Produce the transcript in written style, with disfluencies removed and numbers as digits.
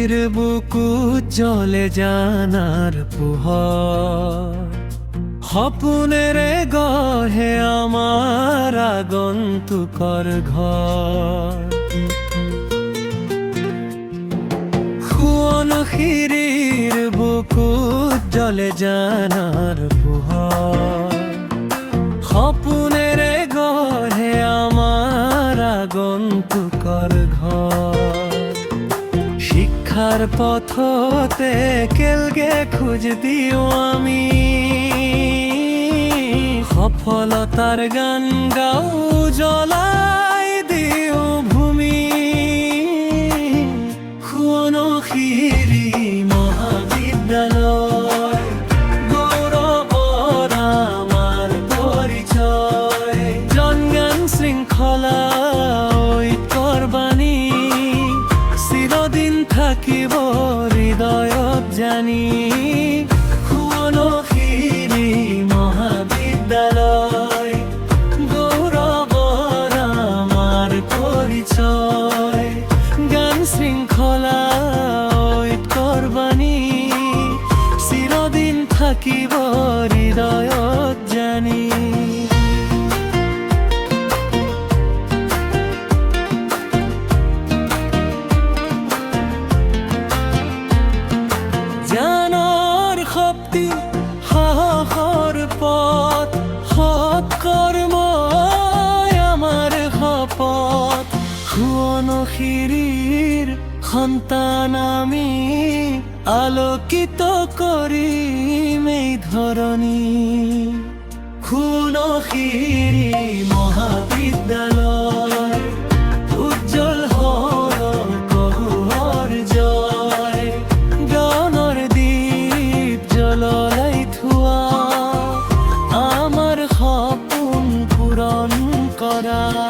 নখীর বুকু জলে জানার পোহর সপোনেৰে গঢ়ে আমাৰ আগন্তুকৰ ঘৰ সোৱণশিৰীৰ বুকুত জ্বলে জানাৰ পোহৰ সপোনেৰে গঢ়ে আমাৰ আগন্তুকৰ ঘৰ শিক্ষাৰ পথতে একেলগে খোজ দিওঁ আমি সফলতাৰ গান গাওঁ জ্বলাই দিওঁ ভূমি সোৱণশিৰী মহাবিদ্যালয় গৌৰৱৰ আমাৰ পৰিচয় জনগান শৃংখলা ঐক্যৰ বাণী চিৰদিন থাকিব হৃদয়ত জানি সোৱণশিৰী মহাবিদ্যালয় গৌৰৱৰ আমাৰ পৰিচয় গান শৃংখলা ঐক্যৰ বাণী চিৰদিন থাকিব হৃদয়ত জানি সাহসৰ পথ সৎ কৰ্মই আমাৰ শপত সোৱণশিৰীৰ সন্তান আমি আলোকিত কৰিম এই ধৰণী সোৱণশিৰী মহাবিদ্যালয় উজ্জ্বল হৰ জয় গানৰ দীপ জ্বলাই থোৱা আমাৰ সপোন পূৰণ কৰা